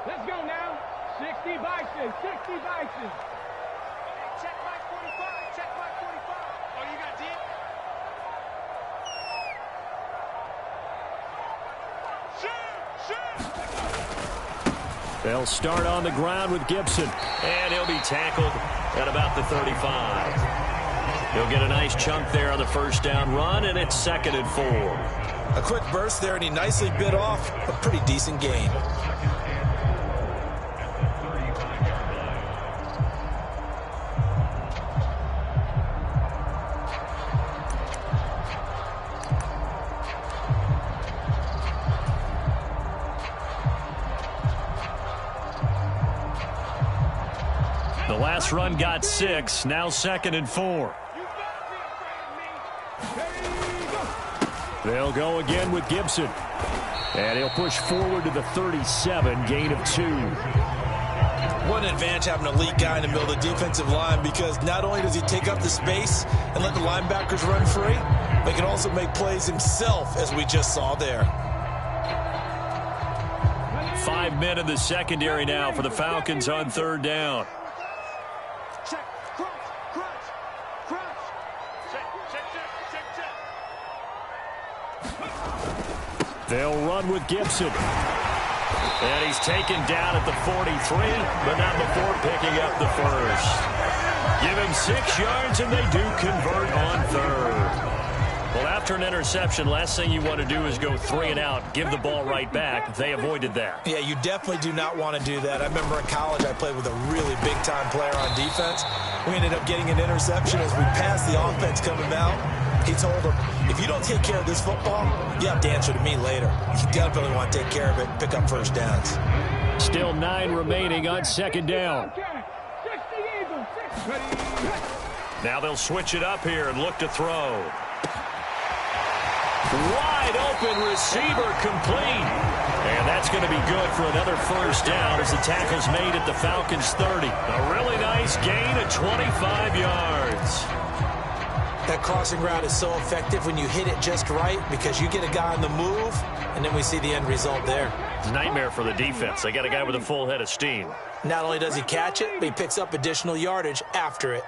Let's go now. 60 Bison, 60 Bison. Check Mike 45, check Mike 45. Oh, you got deep? They'll start on the ground with Gibson. And he'll be tackled at about the 35. He'll get a nice chunk there on the first down run, and it's 2nd and 4. A quick burst there, and he nicely bit off a pretty decent gain. The last run got 6, now 2nd and 4. They'll go again with Gibson. And he'll push forward to the 37, gain of 2. What an advantage having an elite guy in the middle of the defensive line, because not only does he take up the space and let the linebackers run free, but he can also make plays himself, as we just saw there. 5 men in the secondary now for the Falcons on 3rd down. Check, crunch, crunch, crunch. Check, check, check, check, check. They'll run with Gibson. And he's taken down at the 43, but not before picking up the first. Give him 6 yards, and they do convert on 3rd. Well, after an interception, last thing you want to do is go 3 and out, give the ball right back. They avoided that. Yeah, you definitely do not want to do that. I remember in college I played with a really big-time player on defense. We ended up getting an interception as we passed the offense coming out. He told him, if you don't take care of this football, you have to answer to me later. You definitely want to take care of it and pick up first downs. Still 9 remaining on 2nd down. Now they'll switch it up here and look to throw. Wide open receiver complete. And that's going to be good for another first down as the tackle's made at the Falcons' 30. A really nice gain of 25 yards. That crossing route is so effective when you hit it just right, because you get a guy on the move, and then we see the end result there. It's a nightmare for the defense. They got a guy with a full head of steam. Not only does he catch it, but he picks up additional yardage after it.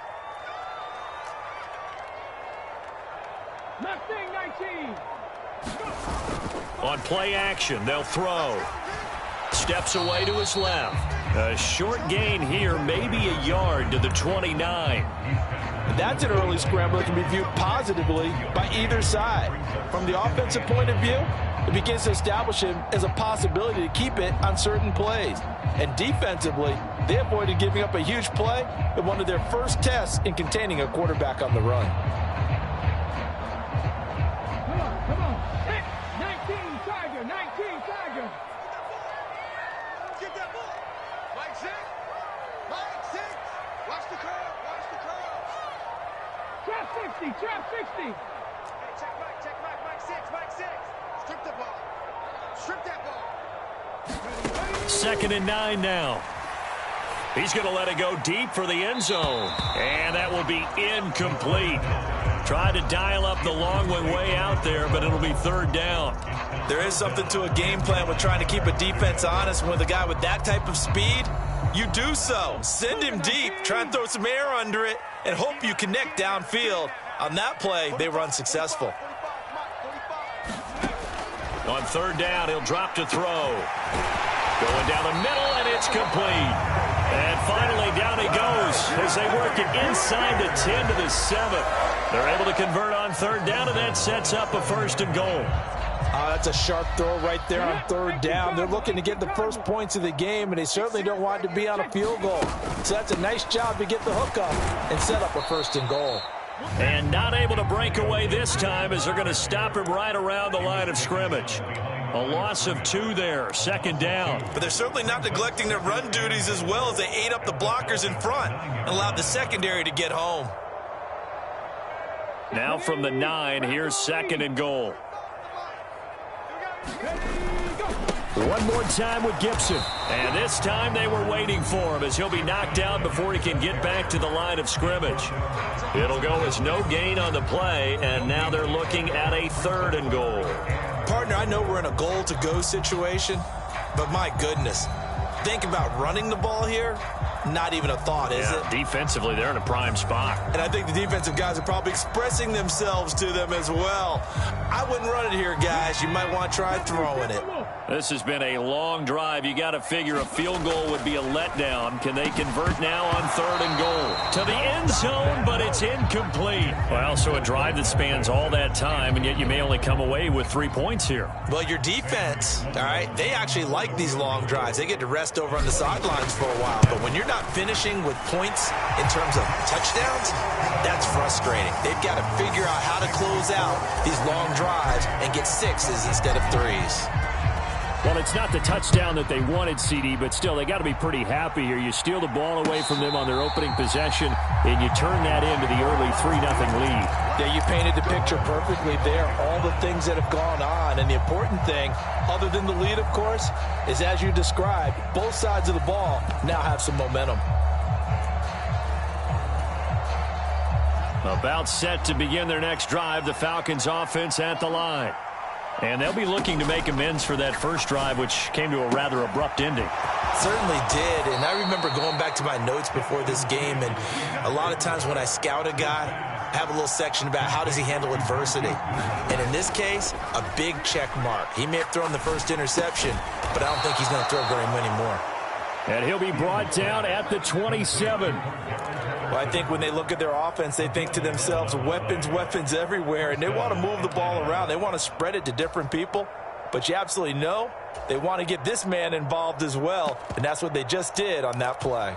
Mustang 19. On play action, they'll throw. Steps away to his left. A short gain here, maybe a yard to the 29. That's an early scramble that can be viewed positively by either side. From the offensive point of view, it begins to establish him as a possibility to keep it on certain plays. And defensively, they avoided giving up a huge play in one of their first tests in containing a quarterback on the run. Come on. 19 Tiger, 19 Tiger. Get that ball. Mike 6. Mike 6. Watch the curve. Watch the curve. Trap 60, trap 60. Hey, check Mike, Mike 6, Mike 6. Strip the ball. Strip that ball. 2nd and 9 now. He's going to let it go deep for the end zone. And that will be incomplete. Tried to dial up the long one way out there, but it'll be 3rd down. There is something to a game plan with trying to keep a defense honest. With a guy with that type of speed, you do so. Send him deep, try and throw some air under it, and hope you connect downfield. On that play, they were unsuccessful. On 3rd down, he'll drop to throw. Going down the middle, and it's complete. And finally, down he goes as they work it inside the 10 to the 7. They're able to convert on 3rd down, and that sets up a 1st and goal. That's a sharp throw right there on 3rd down. They're looking to get the first points of the game, and they certainly don't want it to be on a field goal. So that's a nice job to get the hook up and set up a 1st and goal. And not able to break away this time as they're going to stop him right around the line of scrimmage. A loss of 2 there, 2nd down. But they're certainly not neglecting their run duties as well, as they ate up the blockers in front and allowed the secondary to get home. Now from the 9, here's 2nd and goal. One more time with Gibson. And this time they were waiting for him as he'll be knocked out before he can get back to the line of scrimmage. It'll go as no gain on the play, and now they're looking at a 3rd and goal. Partner, I know we're in a goal-to-go situation, but my goodness, think about running the ball here, not even a thought, is it? Defensively, they're in a prime spot. And I think the defensive guys are probably expressing themselves to them as well. I wouldn't run it here, guys. You might want to try throwing it. This has been a long drive. You got to figure a field goal would be a letdown. Can they convert now on 3rd and goal? To the end zone, but it's incomplete. Well, so a drive that spans all that time, and yet you may only come away with 3 points here. Well, your defense, all right, they actually like these long drives. They get to rest over on the sidelines for a while. But when you're not finishing with points in terms of touchdowns, that's frustrating. They've got to figure out how to close out these long drives and get 6s instead of 3s. Well, it's not the touchdown that they wanted, CD, but still, they got to be pretty happy here. You steal the ball away from them on their opening possession, and you turn that into the early 3-0 lead. Yeah, you painted the picture perfectly there. All the things that have gone on, and the important thing, other than the lead, of course, is as you described, both sides of the ball now have some momentum. About set to begin their next drive, the Falcons offense at the line. And they'll be looking to make amends for that first drive, which came to a rather abrupt ending. Certainly did, and I remember going back to my notes before this game, and a lot of times when I scout a guy, I have a little section about how does he handle adversity. And in this case, a big check mark. He may have thrown the first interception, but I don't think he's going to throw very many more. And he'll be brought down at the 27. Well, I think when they look at their offense, they think to themselves, weapons everywhere, and they want to move the ball around. They want to spread it to different people, but you absolutely know they want to get this man involved as well, and that's what they just did on that play.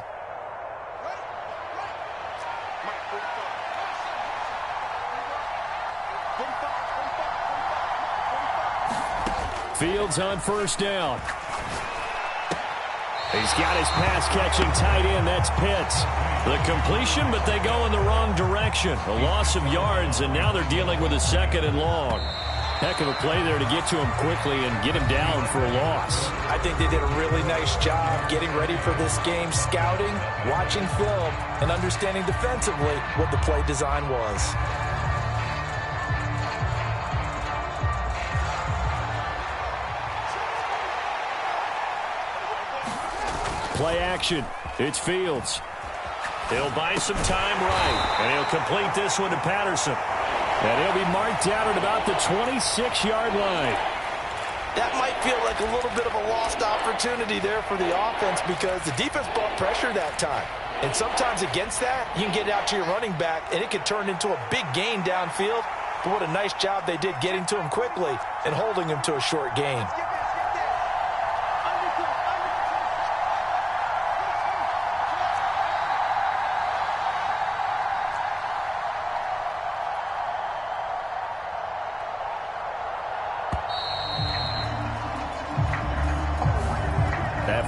Fields on first down. He's got his pass-catching tight end. That's Pitts. The completion, but they go in the wrong direction. A loss of yards, and now they're dealing with a 2nd and long. Heck of a play there to get to him quickly and get him down for a loss. I think they did a really nice job getting ready for this game, scouting, watching film, and understanding defensively what the play design was. Play action. It's Fields. He'll buy some time right, and he'll complete this one to Patterson. And he'll be marked down at about the 26-yard line. That might feel like a little bit of a lost opportunity there for the offense because the defense brought pressure that time. And sometimes against that, you can get out to your running back, and it can turn into a big gain downfield. But what a nice job they did getting to him quickly and holding him to a short gain.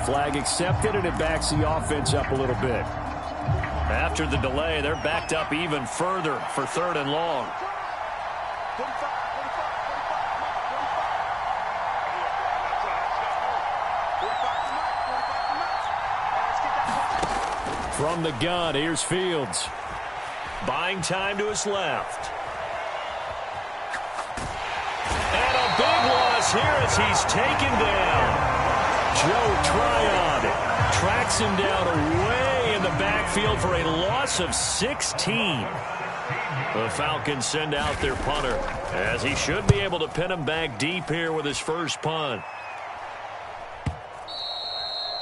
Flag accepted, and it backs the offense up a little bit. After the delay, they're backed up even further for 3rd and long. From the gun, here's Fields. Buying time to his left. And a big loss here as he's taken down. Joe Tryon tracks him down away in the backfield for a loss of 16. The Falcons send out their punter, as he should be able to pin him back deep here with his first punt.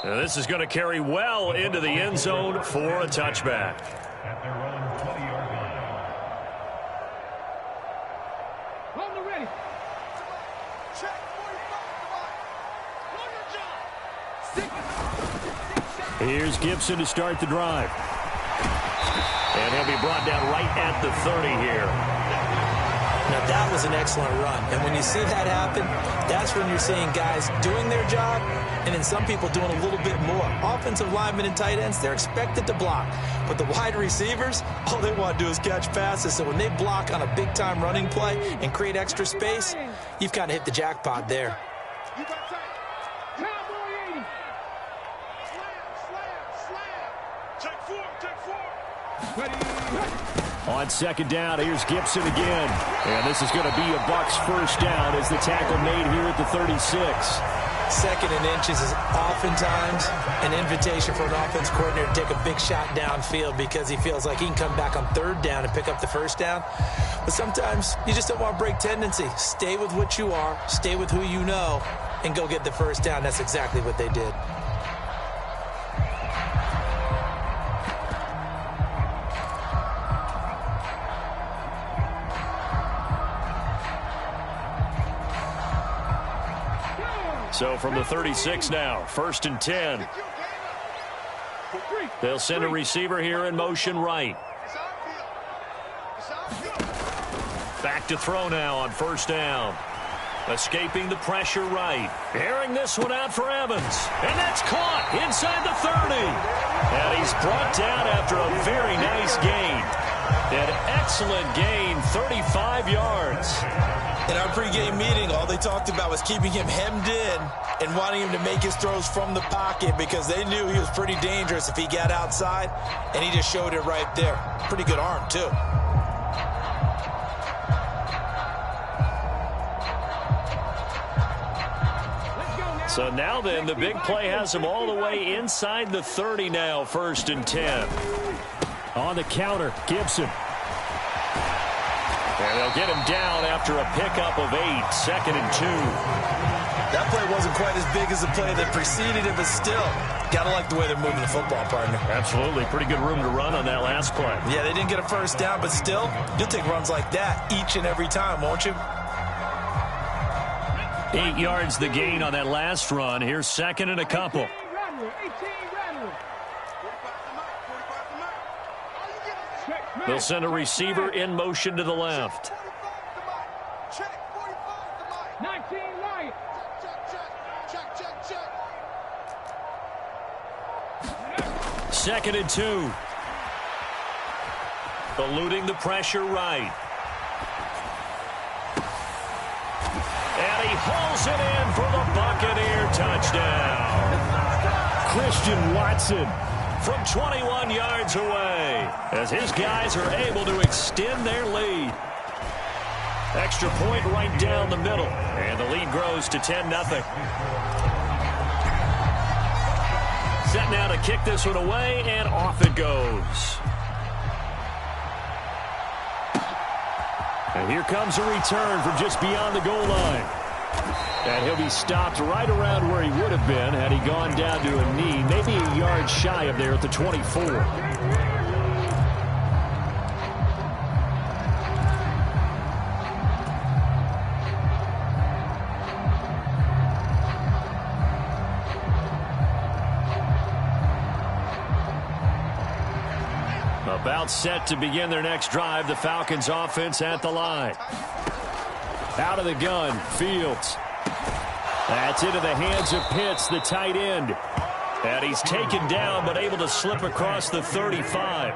Now this is going to carry well into the end zone for a touchback. Here's Gibson to start the drive. And he'll be brought down right at the 30 here. Now, that was an excellent run. And when you see that happen, that's when you're seeing guys doing their job and then some people doing a little bit more. Offensive linemen and tight ends, they're expected to block. But the wide receivers, all they want to do is catch passes. So when they block on a big-time running play and create extra space, you've kind of hit the jackpot there. On 2nd down, here's Gibson again. And this is going to be a Bucs first down as the tackle made here at the 36. Second and inches is oftentimes an invitation for an offense coordinator to take a big shot downfield because he feels like he can come back on third down and pick up the first down. But sometimes you just don't want to break tendency. Stay with what you are, stay with who you know, and go get the first down. That's exactly what they did. So from the 36 now, 1st and 10. They'll send a receiver here in motion right. Back to throw now on 1st down. Escaping the pressure right. Airing this one out for Evans. And that's caught inside the 30. And he's brought down after a very nice gain. An excellent gain, 35 yards. In our pregame meeting, all they talked about was keeping him hemmed in and wanting him to make his throws from the pocket because they knew he was pretty dangerous if he got outside, and he just showed it right there. Pretty good arm, too. So now then, the big play has him all the way inside the 30 now, 1st and 10. On the counter, Gibson. And they'll get him down after a pickup of 8, 2nd and 2. That play wasn't quite as big as the play that preceded it, but still, got to like the way they're moving the football, partner. Absolutely. Pretty good room to run on that last play. Yeah, they didn't get a first down, but still, you'll take runs like that each and every time, won't you? 8 yards the gain on that last run. Here's 2nd and a couple. They'll send a receiver in motion to the left. 19 right. 2nd and 2. Eluding the pressure right. And he hauls it in for the Buccaneer touchdown. Christian Watson from 21 yards away as his guys are able to extend their lead. Extra point right down the middle, and the lead grows to 10-0. Set now to kick this one away, and off it goes. And here comes a return from just beyond the goal line. And he'll be stopped right around where he would have been had he gone down to a knee, maybe a yard shy of there at the 24. About set to begin their next drive, the Falcons offense at the line. Out of the gun, Fields. That's into the hands of Pitts, the tight end. And he's taken down, but able to slip across the 35.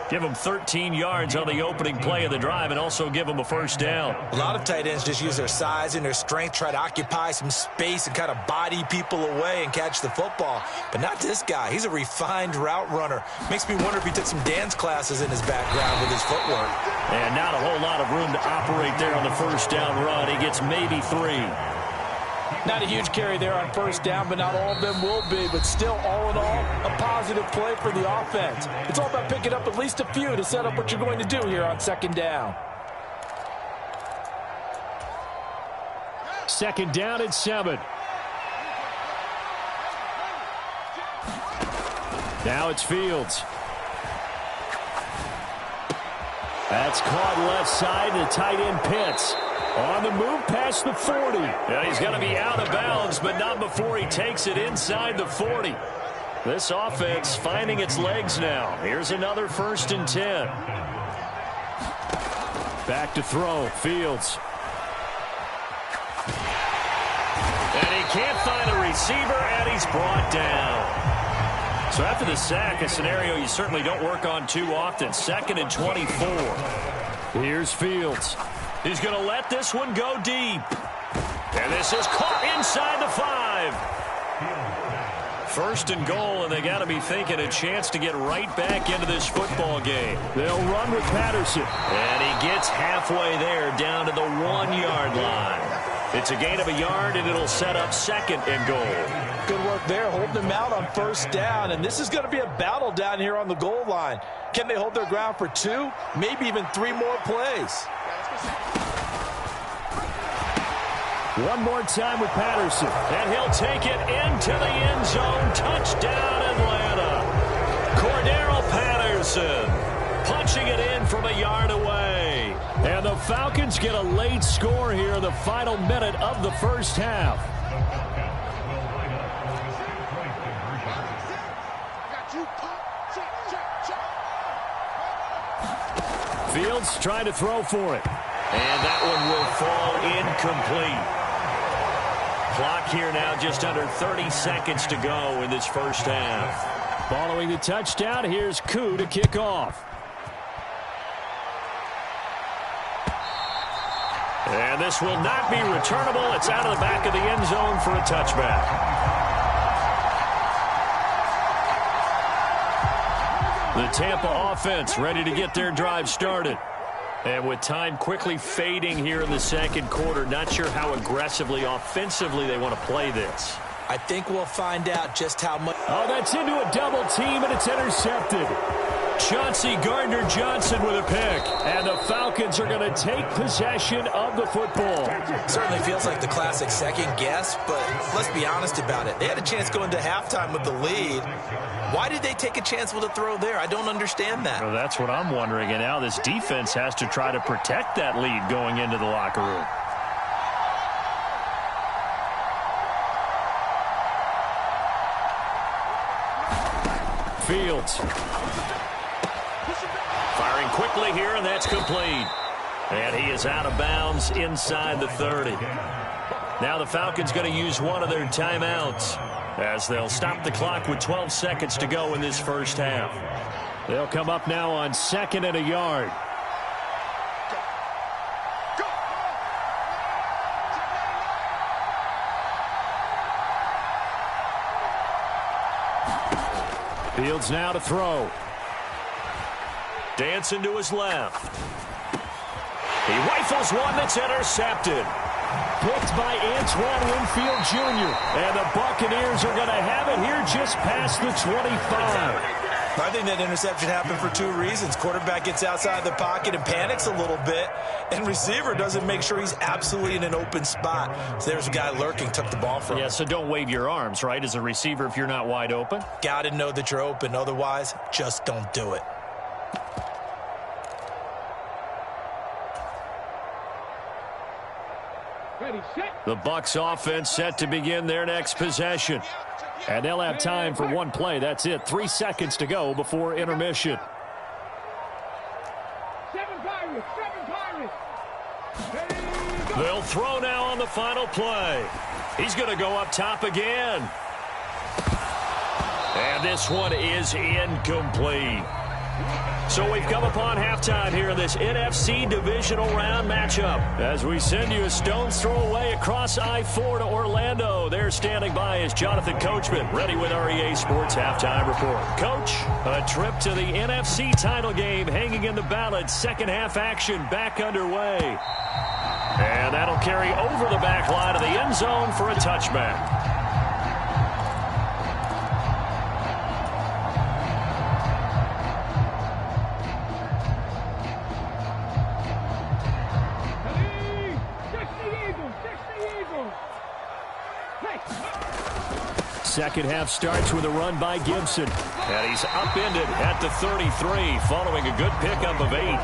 Give him 13 yards on the opening play of the drive and also give him a first down. A lot of tight ends just use their size and their strength, try to occupy some space and kind of body people away and catch the football. But not this guy. He's a refined route runner. Makes me wonder if he took some dance classes in his background with his footwork. And not a whole lot of room to operate there on the first down run. He gets maybe 3. Not a huge carry there on first down, but not all of them will be. But still, all in all, a positive play for the offense. It's all about picking up at least a few to set up what you're going to do here on 2nd down. 2nd down and 7. Now it's Fields. That's caught left side to tight end Pitts. On the move past the 40. Yeah, he's going to be out of bounds, but not before he takes it inside the 40. This offense finding its legs now. Here's another 1st and 10. Back to throw, Fields. And he can't find a receiver, and he's brought down. So after the sack, a scenario you certainly don't work on too often. 2nd and 24. Here's Fields. He's going to let this one go deep. And this is caught inside the 5. 1st and goal, and they got to be thinking a chance to get right back into this football game. They'll run with Patterson. And he gets halfway there, down to the 1-yard line. It's a gain of a yard, and it'll set up 2nd and goal. Good work there, holding them out on 1st down. And this is going to be a battle down here on the goal line. Can they hold their ground for 2, maybe even 3 more plays? One more time with Patterson. And he'll take it into the end zone. Touchdown, Atlanta. Cordero Patterson punching it in from a yard away. And the Falcons get a late score here in the final minute of the first half. Fields trying to throw for it. And that one will fall incomplete. Clock here now just under 30 seconds to go in this first half. Following the touchdown, here's Koo to kick off. And this will not be returnable. It's out of the back of the end zone for a touchback. The Tampa offense ready to get their drive started. And with time quickly fading here in the second quarter, not sure how aggressively, offensively they want to play this. I think we'll find out just how much. Oh, that's into a double team, and it's intercepted. Chauncey Gardner-Johnson with a pick. And the Falcons are going to take possession of the football. Certainly feels like the classic second guess, but let's be honest about it. They had a chance going to halftime with the lead. Why did they take a chance with a throw there? I don't understand that. Well, that's what I'm wondering. And now this defense has to try to protect that lead going into the locker room. Fields. Firing quickly here, and that's complete. And he is out of bounds inside the 30. Now the Falcons going to use one of their timeouts as they'll stop the clock with 12 seconds to go in this first half. They'll come up now on 2nd and a yard. Fields now to throw. Dancing to his left. He rifles one that's intercepted. Picked by Antoine Winfield Jr. And the Buccaneers are going to have it here just past the 25. I think that interception happened for 2 reasons. Quarterback gets outside the pocket and panics a little bit, and receiver doesn't make sure he's absolutely in an open spot. So there's a guy lurking, took the ball from him. Yeah, so don't wave your arms, right, as a receiver if you're not wide open. Got to know that you're open. Otherwise, just don't do it. The Bucs offense set to begin their next possession. And they'll have time for one play. That's it. 3 seconds to go before intermission. 7 Pirates. They'll throw now on the final play. He's going to go up top again. And this one is incomplete. So we've come upon halftime here in this NFC divisional round matchup. As we send you a stone's throw away across I-4 to Orlando. There standing by is Jonathan Coachman, ready with our EA Sports Halftime Report. Coach, a trip to the NFC title game hanging in the balance. Second half action back underway. And that'll carry over the back line of the end zone for a touchback. Second half starts with a run by Gibson. And he's upended at the 33 following a good pickup of 8.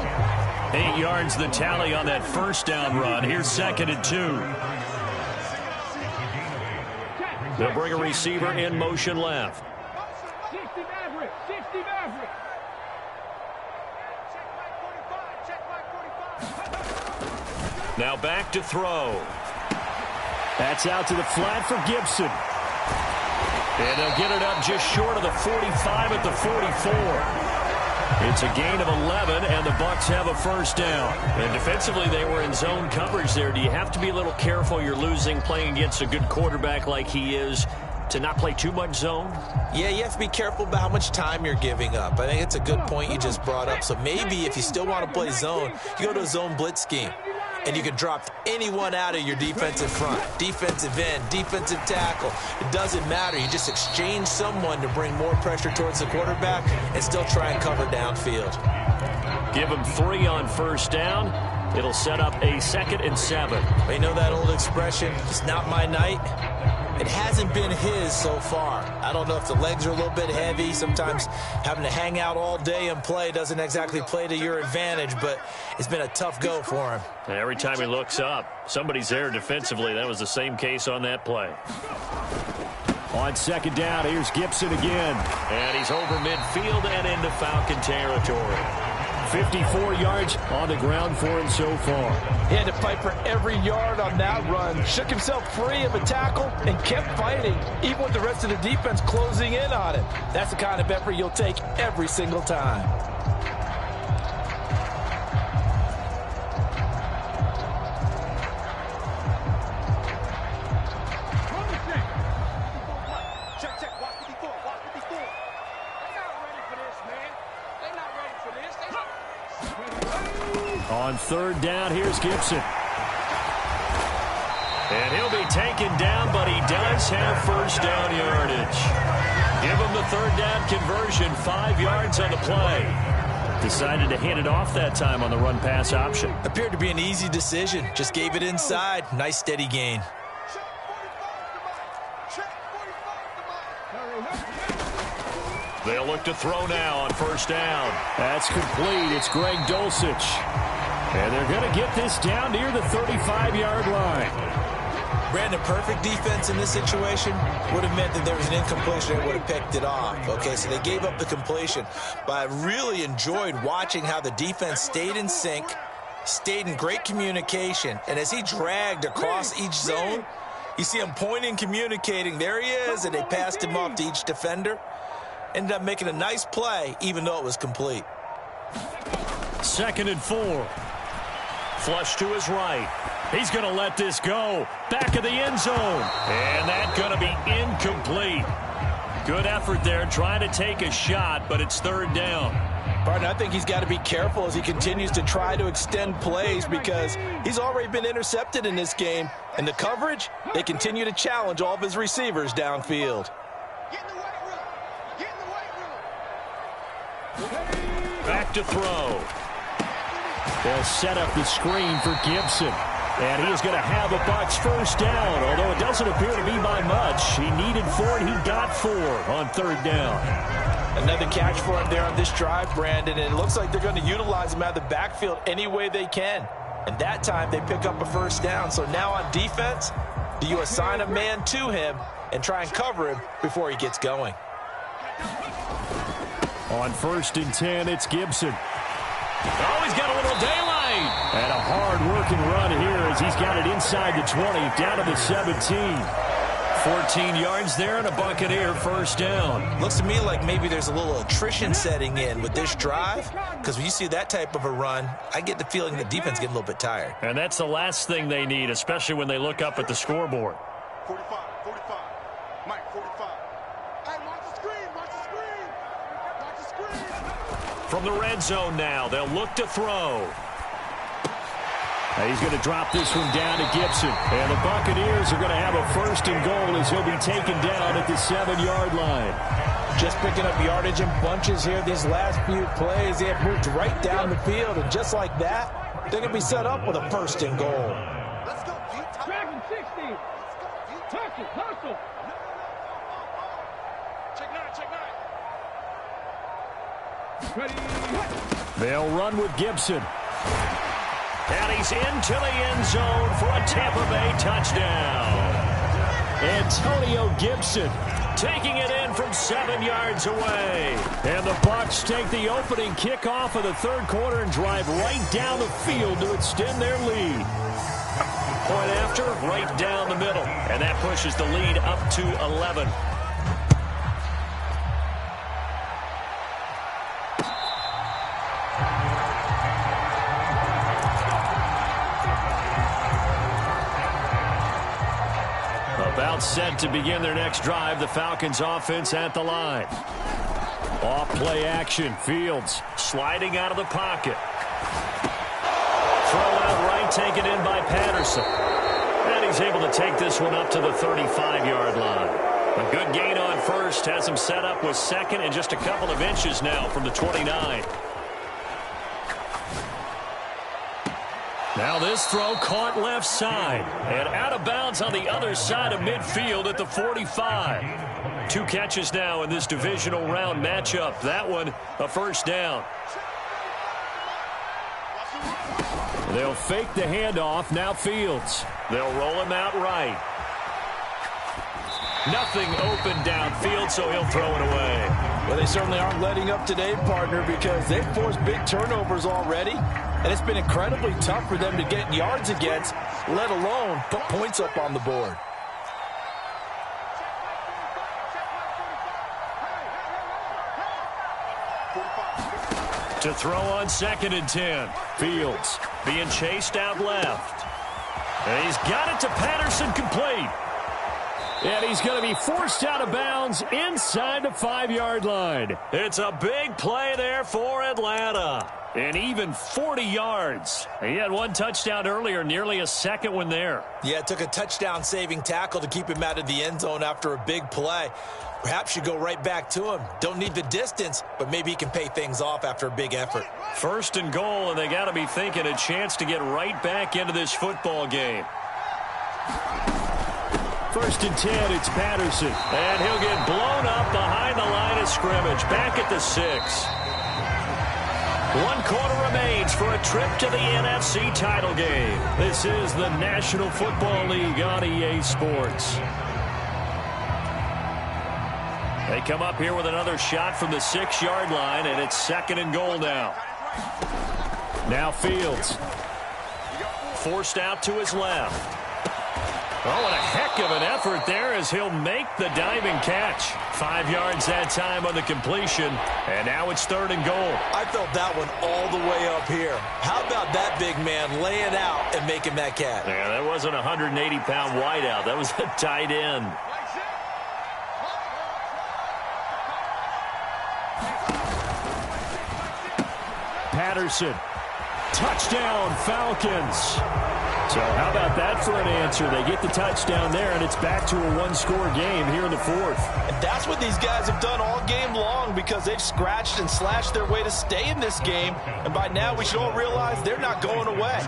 8 yards the tally on that first down run. Here's 2nd and 2. They'll bring a receiver in motion left. 60 Maverick. Now back to throw. That's out to the flat for Gibson. And they'll get it up just short of the 45 at the 44. It's a gain of 11, and the Bucs have a first down. And defensively, they were in zone coverage there. Do you have to be a little careful? You're losing, playing against a good quarterback like he is, to not play too much zone? Yeah, you have to be careful about how much time you're giving up. I think it's a good point you just brought up. So maybe if you still want to play zone, you go to a zone blitz scheme. and you can drop anyone out of your defensive front, defensive end, defensive tackle. It doesn't matter. You just exchange someone to bring more pressure towards the quarterback and still try and cover downfield. Give him 3 on first down. It'll set up a 2nd and 7. You know that old expression, it's not my night? It hasn't been his so far. I don't know if the legs are a little bit heavy. Sometimes having to hang out all day and play doesn't exactly play to your advantage, but it's been a tough go for him. And every time he looks up, somebody's there defensively. That was the same case on that play. On 2nd down, here's Gibson again. And he's over midfield and into Falcon territory. 54 yards on the ground for him so far. He had to fight for every yard on that run. Shook himself free of a tackle and kept fighting, even with the rest of the defense closing in on him. That's the kind of effort you'll take every single time. On 3rd down, here's Gibson. And he'll be taken down, but he does have first down yardage. Give him the 3rd down conversion, 5 yards on the play. Decided to hand it off that time on the run-pass option. Appeared to be an easy decision. Just gave it inside. Nice steady gain. They'll look to throw now on first down. That's complete. It's Greg Dulcich. And they're going to get this down near the 35-yard line. Brandon, perfect defense in this situation would have meant that there was an incompletion and would have picked it off. Okay, so they gave up the completion. But I really enjoyed watching how the defense stayed in sync, stayed in great communication. And as he dragged across each zone, you see him pointing, communicating. There he is, and they passed him off to each defender. Ended up making a nice play, even though it was complete. 2nd and 4. Flush to his right. He's going to let this go. Back of the end zone. And that's going to be incomplete. Good effort there, trying to take a shot, but it's 3rd down. Barton, I think he's got to be careful as he continues to try to extend plays because he's already been intercepted in this game. And the coverage, they continue to challenge all of his receivers downfield. Back to throw. They'll set up the screen for Gibson. And he is going to have a Bucs first down, although it doesn't appear to be by much. He needed 4, and he got 4 on 3rd down. Another catch for him there on this drive, Brandon, and it looks like they're going to utilize him out of the backfield any way they can. And that time they pick up a first down. So now on defense, do you assign a man to him and try and cover him before he gets going? On 1st and 10, it's Gibson. Oh, he's got a little daylight. And a hard-working run here as he's got it inside the 20, down to the 17. 14 yards there and a Buccaneer first down. Looks to me like maybe there's a little attrition setting in with this drive, because when you see that type of a run, I get the feeling the defense gets a little bit tired. And that's the last thing they need, especially when they look up at the scoreboard. 45, 45. Mike, 45. Hey, watch the screen, watch the screen. Watch the screen. From the red zone now, they'll look to throw. He's going to drop this one down to Gibson. And the Buccaneers are going to have a 1st and goal as he'll be taken down at the 7-yard line. Just picking up yardage in bunches here these last few plays. They have moved right down the field, and just like that, they're going to be set up with a 1st and goal. Let's go, Pete. Dragon 60. Let's go, Pete. Hustle, hustle. Check 9, check 9. Ready. They'll run with Gibson. And he's into the end zone for a Tampa Bay touchdown. Antonio Gibson taking it in from 7 yards away. And the Bucs take the opening kickoff of the 3rd quarter and drive right down the field to extend their lead. Point after, right down the middle. And that pushes the lead up to 11. About set to begin their next drive. The Falcons offense at the line. Off play action. Fields sliding out of the pocket. throw out right, taken in by Patterson. And he's able to take this one up to the 35-yard line. A good gain on first has him set up with second and just a couple of inches now from the 29. Now this throw caught left side and out of bounds on the other side of midfield at the 45. 2 catches now in this divisional round matchup. That one a first down. They'll fake the handoff. Now Fields. They'll roll him out right. Nothing open downfield, so he'll throw it away. Well, they certainly aren't letting up today, partner, because they've forced big turnovers already, and it's been incredibly tough for them to get yards against, let alone put points up on the board. To throw on 2nd and 10. Fields being chased out left. And he's got it to Patterson, complete. And he's going to be forced out of bounds inside the 5-yard line. It's a big play there for Atlanta. And even 40 yards. He had 1 touchdown earlier, nearly a second one there. Yeah, it took a touchdown-saving tackle to keep him out of the end zone after a big play. Perhaps you go right back to him. Don't need the distance, but maybe he can pay things off after a big effort. 1st and goal, and they got to be thinking a chance to get right back into this football game. 1st and 10, it's Patterson. And he'll get blown up behind the line of scrimmage. Back at the 6. 1 quarter remains for a trip to the NFC title game. This is the National Football League on EA Sports. They come up here with another shot from the 6-yard line, and it's 2nd and goal now. Now Fields. Forced out to his left. Oh, and a heck of an effort there as he'll make the diving catch. 5 yards that time on the completion, and now it's 3rd and goal. I felt that one all the way up here. How about that big man laying out and making that catch? Yeah, that wasn't a 180-pound wideout. That was a tight end. Patterson. Touchdown, Falcons. So how about that for an answer? They get the touchdown there, and it's back to a 1-score game here in the 4th. And that's what these guys have done all game long, because they've scratched and slashed their way to stay in this game. And by now, we should all realize they're not going away.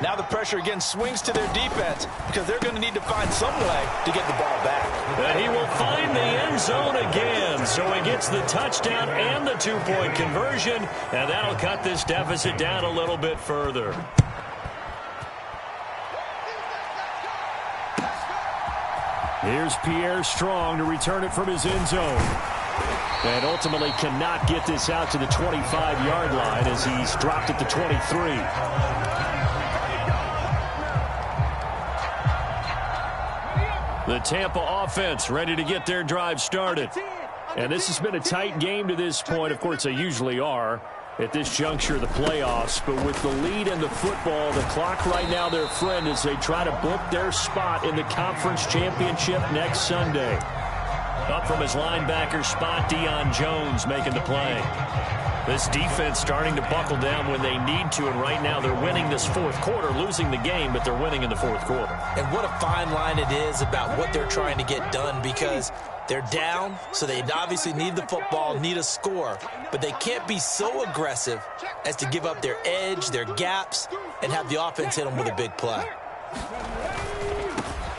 Now the pressure again swings to their defense, because they're going to need to find some way to get the ball back. And he will find the end zone again. So he gets the touchdown and the 2-point conversion, and that'll cut this deficit down a little bit further. Here's Pierre Strong to return it from his end zone. And ultimately cannot get this out to the 25-yard line as he's dropped at the 23. The Tampa offense ready to get their drive started. And this has been a tight game to this point. Of course, they usually are at this juncture of the playoffs. But with the lead in the football, the clock right now their friend as they try to book their spot in the conference championship next Sunday. Up from his linebacker spot, Deion Jones making the play. This defense starting to buckle down when they need to, and right now they're winning this 4th quarter, losing the game, but they're winning in the 4th quarter. And what a fine line it is about what they're trying to get done, because they're down, so they obviously need the football, need a score, but they can't be so aggressive as to give up their edge, their gaps, and have the offense hit them with a big play.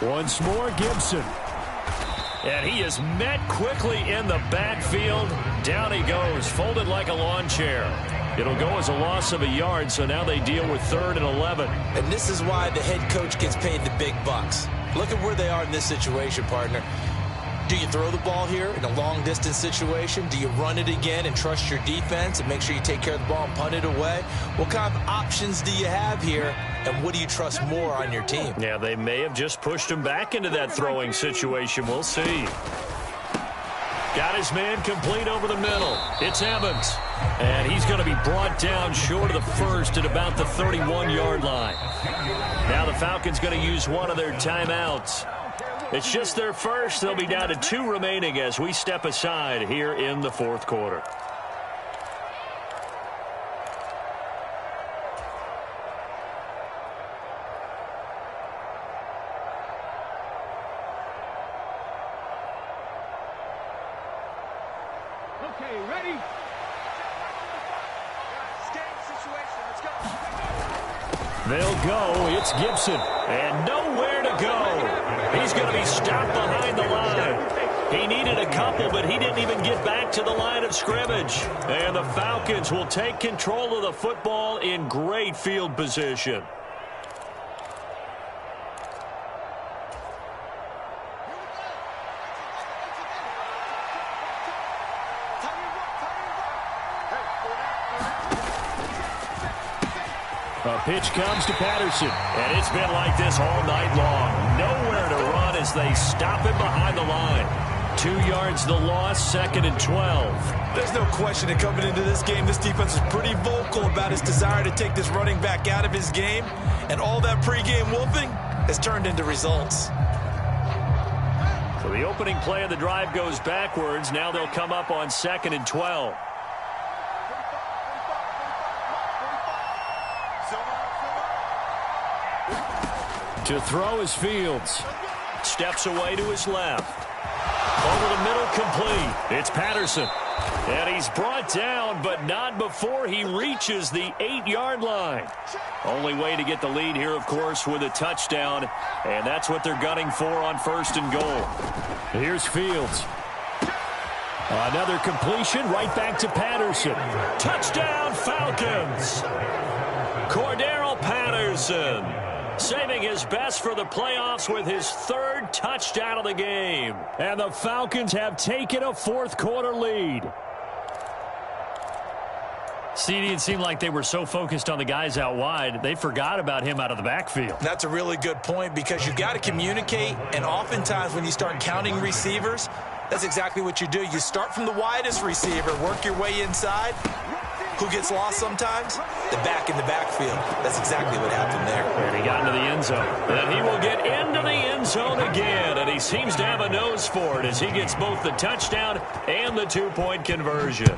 Once more, Gibson. And he is met quickly in the backfield. Down he goes, folded like a lawn chair. It'll go as a loss of a yard, so now they deal with 3rd and 11. And this is why the head coach gets paid the big bucks. Look at where they are in this situation, partner. Do you throw the ball here in a long-distance situation? Do you run it again and trust your defense and make sure you take care of the ball and punt it away? What kind of options do you have here, and what do you trust more on your team? Yeah, they may have just pushed him back into that throwing situation. We'll see. Got his man complete over the middle. It's Evans. And he's going to be brought down short of the first at about the 31-yard line. Now the Falcons going to use one of their timeouts. It's just their first. They'll be down to 2 remaining as we step aside here in the 4th quarter. Okay, ready? They'll go. It's Gibson. And nowhere to go. He's going to be stopped behind the line. He needed a couple, but he didn't even get back to the line of scrimmage. And the Falcons will take control of the football in great field position. A pitch comes to Patterson, and it's been like this all night long. Nowhere to run as they stop him behind the line. 2 yards the loss, 2nd and 12. There's no question that coming into this game, this defense is pretty vocal about his desire to take this running back out of his game, and all that pregame wolfing has turned into results. So the opening play of the drive goes backwards. Now they'll come up on 2nd and 12. To throw is Fields. Steps away to his left. Over the middle, complete. It's Patterson. And he's brought down, but not before he reaches the 8-yard line. Only way to get the lead here, of course, with a touchdown. And that's what they're gunning for on 1st and goal. Here's Fields. Another completion right back to Patterson. Touchdown, Falcons. Cordero Patterson, saving his best for the playoffs with his 3rd touchdown of the game. And the Falcons have taken a 4th quarter lead. CD, it seemed like they were so focused on the guys out wide, they forgot about him out of the backfield. That's a really good point because you got to communicate, and oftentimes when you start counting receivers, that's exactly what you do. You start from the widest receiver, work your way inside. Who gets lost sometimes? The back in the backfield. That's exactly what happened there. And he got into the end zone. And he will get into the end zone again. And he seems to have a nose for it as he gets both the touchdown and the 2-point conversion.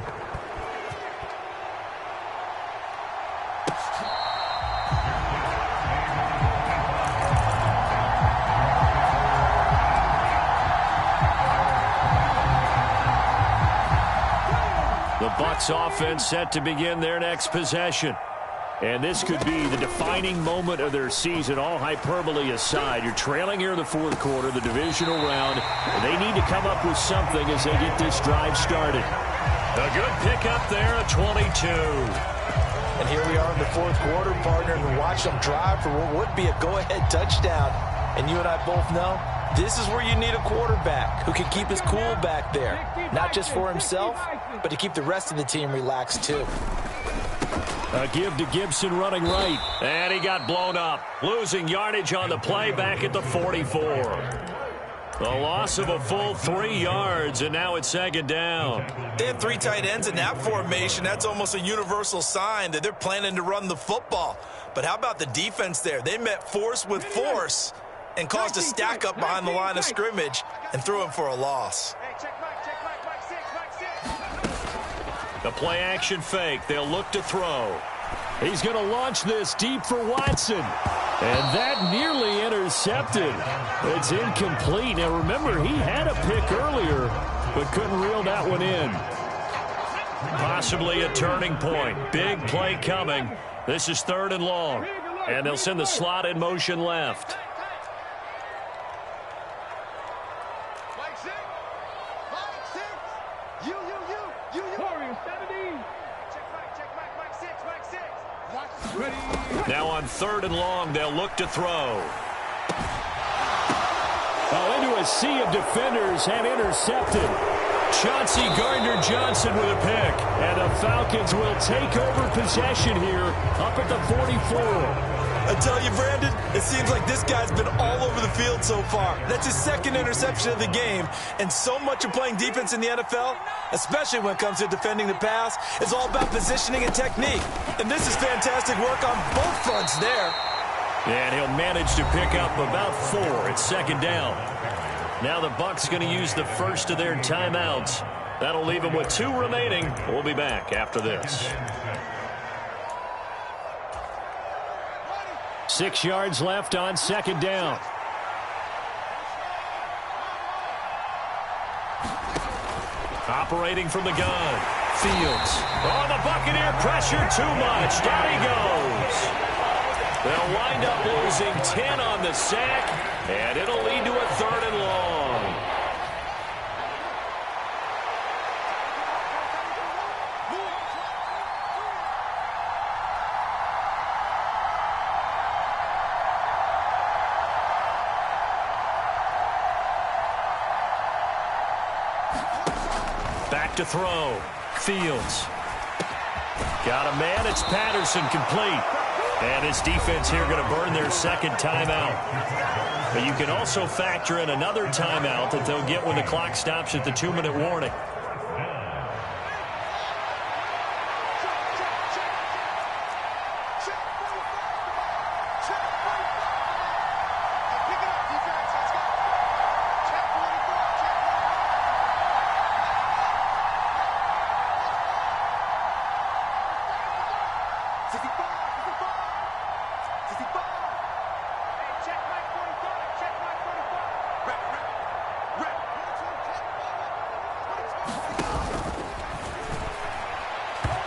Bucs offense set to begin their next possession. And this could be the defining moment of their season, all hyperbole aside. You're trailing here in the 4th quarter, the divisional round. And they need to come up with something as they get this drive started. A good pickup there at 22. And here we are in the 4th quarter, partner, and watch them drive for what would be a go-ahead touchdown. And you and I both know this is where you need a quarterback who can keep his cool back there. Not just for himself, but to keep the rest of the team relaxed too. A give to Gibson running right. And he got blown up. Losing yardage on the play back at the 44. The loss of a full 3 yards, and now it's 2nd down. They have 3 tight ends in that formation. That's almost a universal sign that they're planning to run the football. But how about the defense there? They met force with force and caused a stack up behind the line of scrimmage and threw him for a loss. The play action fake. They'll look to throw. He's going to launch this deep for Watson. And that nearly intercepted. It's incomplete. Now remember, he had a pick earlier, but couldn't reel that one in. Possibly a turning point. Big play coming. This is 3rd and long. And they'll send the slot in motion left. Now on 3rd and long, they'll look to throw. Oh, into a sea of defenders and intercepted. Chauncey Gardner-Johnson with a pick. And the Falcons will take over possession here up at the 44. I tell you, Brandon, it seems like this guy's been all over the field so far. That's his 2nd interception of the game. And so much of playing defense in the NFL, especially when it comes to defending the pass, is all about positioning and technique. And this is fantastic work on both fronts there. And he'll manage to pick up about 4 at 2nd down. Now the Bucs going to use the first of their timeouts. That'll leave them with 2 remaining. We'll be back after this. 6 yards left on 2nd down. operating from the gun. Fields. Oh, the Buccaneer pressure too much. Down he goes. They'll wind up losing 10 on the sack, and it'll lead to a 3rd and long. Back to throw. Fields. Got a man. It's Patterson, complete. And his defense here going to burn their 2nd timeout. But you can also factor in another timeout that they'll get when the clock stops at the 2-minute warning.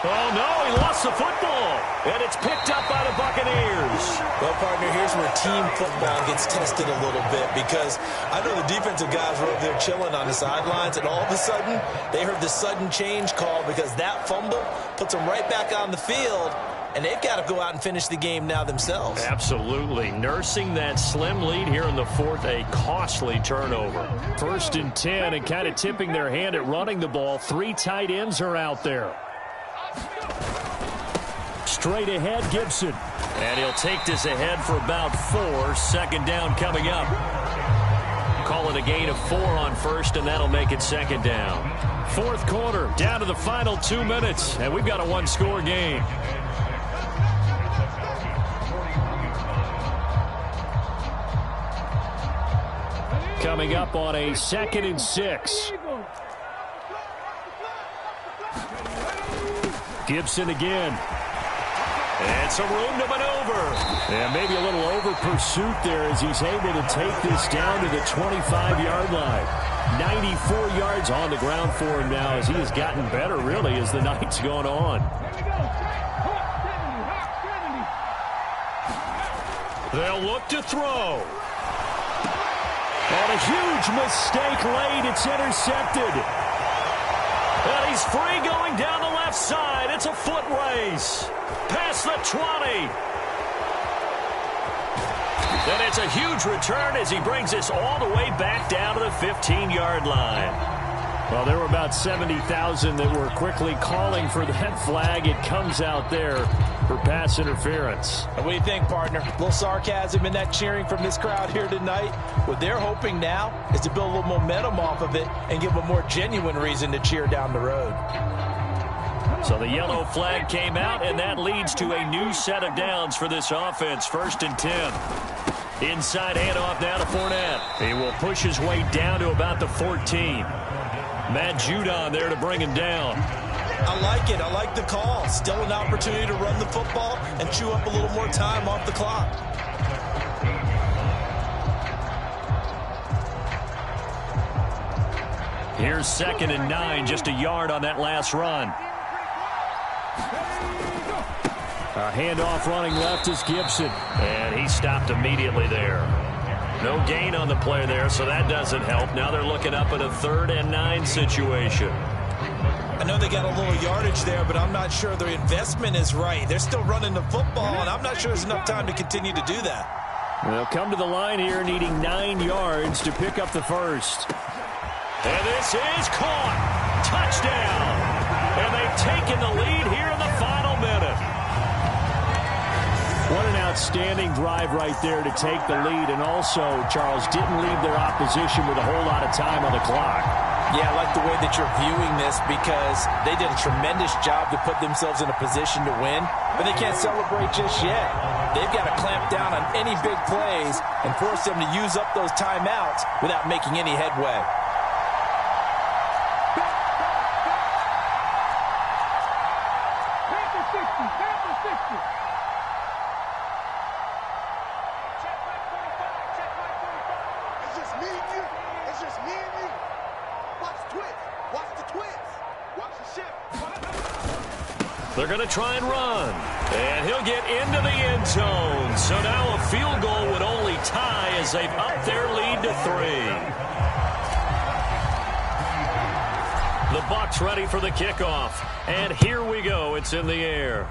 Oh, no, he lost the football, and it's picked up by the Buccaneers. Well, partner, here's where team football gets tested a little bit because I know the defensive guys were over there chilling on the sidelines, and all of a sudden, they heard the sudden change call because that fumble puts them right back on the field, and they've got to go out and finish the game now themselves. Absolutely. Nursing that slim lead here in the 4th, a costly turnover. 1st and 10, and kind of tipping their hand at running the ball. 3 tight ends are out there. Straight ahead, Gibson. And he'll take this ahead for about 4. 2nd down coming up. Call it a gain of 4 on 1st, and that'll make it 2nd down. 4th quarter, down to the final 2 minutes, and we've got a 1-score game. Coming up on a 2nd and 6. Gibson again. And some room to maneuver. And maybe a little over pursuit there as he's able to take this down to the 25-yard line. 94 yards on the ground for him now as he has gotten better, really, as the night's gone on. They'll look to throw. And a huge mistake late. It's intercepted. And he's free going down the left side. It's a foot race. Past the 20. Then it's a huge return as he brings this all the way back down to the 15-yard line. Well, there were about 70,000 that were quickly calling for that flag. It comes out there for pass interference. And what do you think, partner? A little sarcasm in that cheering from this crowd here tonight. What they're hoping now is to build a little momentum off of it and give a more genuine reason to cheer down the road. So the yellow flag came out, and that leads to a new set of downs for this offense. 1st and 10. Inside handoff now to Fournette. He will push his way down to about the 14. Matt Judon there to bring him down. I like it. I like the call. Still an opportunity to run the football and chew up a little more time off the clock. Here's 2nd and 9, just a yard on that last run. A handoff running left is Gibson. And he stopped immediately there. No gain on the play there, so that doesn't help. Now they're looking up at a 3rd and 9 situation. I know they got a little yardage there, but I'm not sure their investment is right. They're still running the football, and I'm not sure there's enough time to continue to do that. They'll come to the line here needing 9 yards to pick up the first. And this is caught. Touchdown. And they've taken the lead here in the final minute. What an outstanding drive right there to take the lead. And also, Charles, didn't leave their opposition with a whole lot of time on the clock. Yeah, I like the way that you're viewing this because they did a tremendous job to put themselves in a position to win, but they can't celebrate just yet. They've got to clamp down on any big plays and force them to use up those timeouts without making any headway. It's just me and you. Watch the twist. Watch the twist. They're going to try and run. And he'll get into the end zone. So now a field goal would only tie as they've upped their lead to 3. The Bucs ready for the kickoff. And here we go. It's in the air.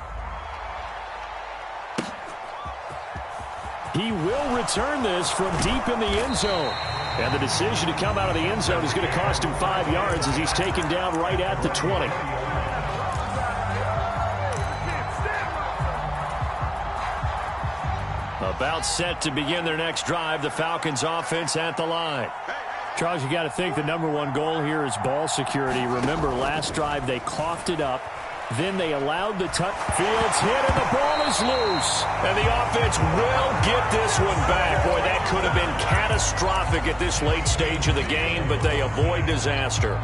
He will return this from deep in the end zone. And the decision to come out of the end zone is going to cost him 5 yards as he's taken down right at the 20. About set to begin their next drive. The Falcons offense at the line. Charles, you got to think the #1 goal here is ball security. Remember, last drive they coughed it up. Then they allowed the Fields hit, and the ball is loose. And the offense will get this one back. Boy, that could have been catastrophic at this late stage of the game, but they avoid disaster.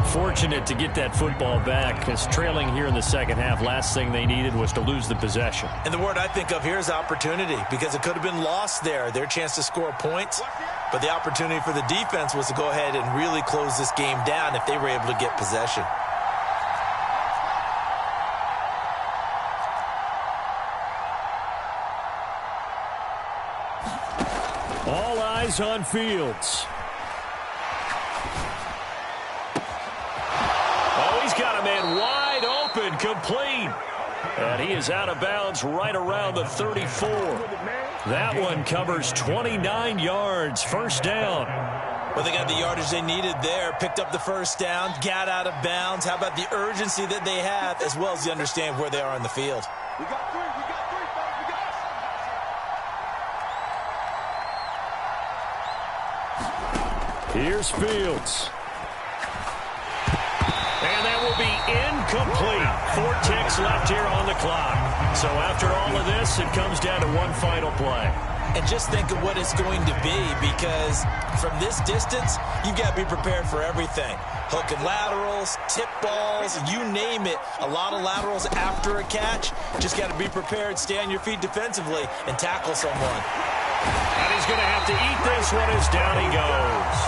Fortunate to get that football back, because trailing here in the second half, last thing they needed was to lose the possession. And the word I think of here is opportunity, because it could have been lost there, their chance to score points. But the opportunity for the defense was to go ahead and really close this game down if they were able to get possession. All eyes on Fields. Oh, he's got a man wide open, complete. And he is out of bounds right around the 34. That one covers 29 yards. First down. Well, they got the yardage they needed there, picked up the first down, got out of bounds. How about the urgency that they have, as well as they understand where they are on the field? We got 3, fellas, we got. Here's Fields. And that will be incomplete. 4 ticks left here on the clock. So after all of this, it comes down to one final play. And just think of what it's going to be, because from this distance, you've got to be prepared for everything. Hook and laterals, tip balls, you name it. A lot of laterals after a catch. Just got to be prepared, stay on your feet defensively, and tackle someone. And he's going to have to eat this one as down he goes.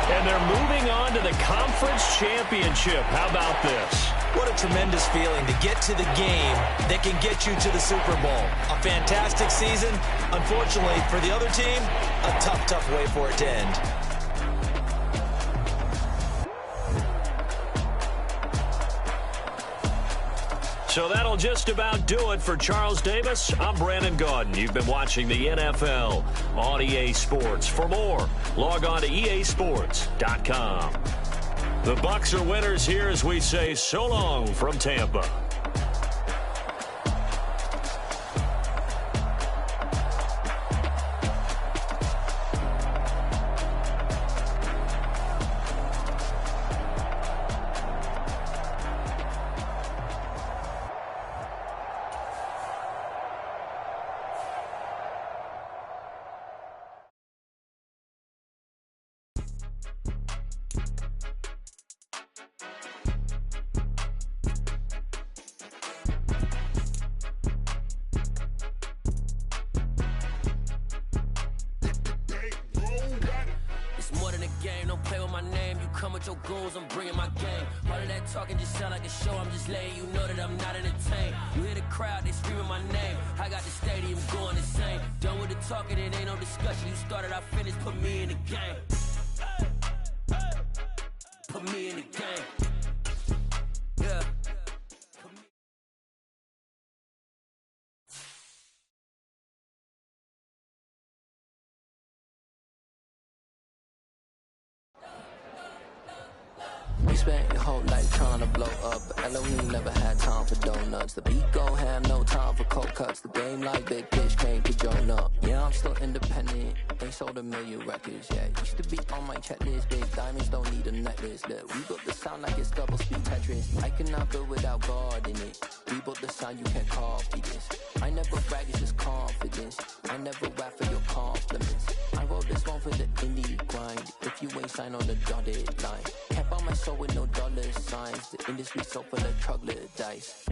And they're moving on to the conference championship. How about this? What a tremendous feeling to get to the game that can get you to the Super Bowl. A fantastic season. Unfortunately, for the other team, a tough, tough way for it to end. So that'll just about do it for Charles Davis. I'm Brandon Gaudin. You've been watching the NFL on EA Sports. For more, log on to easports.com. The Bucs are winners here as we say so long from Tampa. Your goals, I'm bringing my game. All of that talking just sound like a show. I'm just letting you know that I'm not entertained. You hear the crowd, they screaming my name. I got the stadium going insane. Done with the talking, it ain't no discussion. You started, I finished, put me in the game. Put me in the game. Yeah. We spent your whole life trying to blow up, but Elohim never had time for donuts. The beat go ham, no time for cold cuts. The game like Big Pitch came to join up. Yeah, I'm still independent. They sold 1 million records, yeah. Used to be on my checklist. Big diamonds don't need a necklace. Look, we built the sound like it's double speed Tetris. I cannot build without God in it. We built the sound, you can't copy this. I never brag, it's just confidence. I never rap for your compliments. I wrote this one for the indie grind. If you ain't signed on the dotted line, can't buy my soul with no dollar signs. The industry so full of troglodytes.